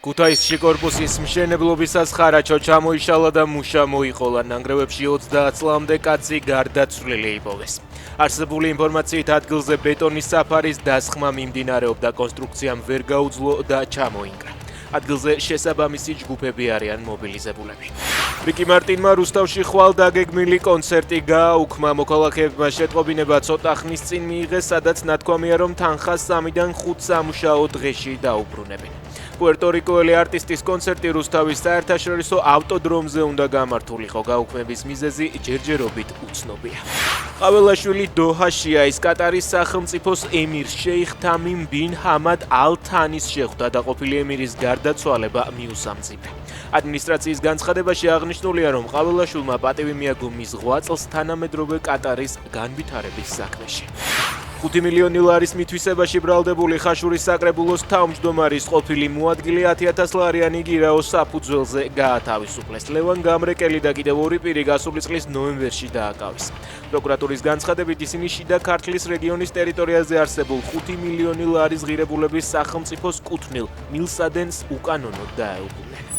ქუთაისში კორპუსის მშენებლობისას ხარაჩო ჩამოიშალა და მუშა მოიყოლა. ნანგრევებში 30 წლამდე კაცი გარდაცვლილი იპოვეს. არსებული ინფორმაციით ადგილზე ბეტონის საფარის დასხმა მიმდინარეობდა, კონსტრუქციამ ვერ გაუძლო და ჩამოინგრა. ადგილზე შესაბამისი ჯგუფები არიან მობილიზებულები. რიკი მარტინმა რუსთავში ხვალ დაგეგმილი კონცერტი გააუქმა. მოქალაქეებმა შეტყობინება ცოტა ხნის წინ მიიღეს, სადაც ნათქვამია, რომ თანხას 3-დან 5 სამუშაო დღეში დაუბრუნებენ. პუერტორიკოელი არტისტის კონცერტი რუსთავის საერთაშორისო ავტოდრომზე უნდა გამართულიყო. გაუქმების მიზეზი ჯერჯერობით უცნობია. ყაველაშვილი დოჰაშია. ის კატარის სახელმწიფოს ემირს შეიხ თამიმ ბინ ჰამად ალ-თანის შეხვდა. დაყოფილი ემირის გარდაცვალება მიუსამძიმრა. ადმინისტრაციის განცხადებაში აღნიშნულია, რომ ყაველაშვილმა პატივი მიაგო მის 8 წელს თანამედროვე კატარის განვითარების საქმეში. 5 მილიონი ლარის მითვისებაში ბრალდებული ხაშურის საკრებულოს თავმჯდომარის ყოფილი მოადგილე 10,000 ლარიანი გირაო საფუძველზე გაათავისუფლეს. ლევან გამრეკელი და კიდევ 2 პირი გასული წლის ნოემბერში დააკავეს. პროკურატურის განცხადებით ისინი შიდა ქართლის რეგიონის ტერიტორიაზე არსებულ 5 მილიონი ლარის ღირებულების სახელმწიფოს კუთვნილ მილსადენს უკანონოდ დაეუფლნენ.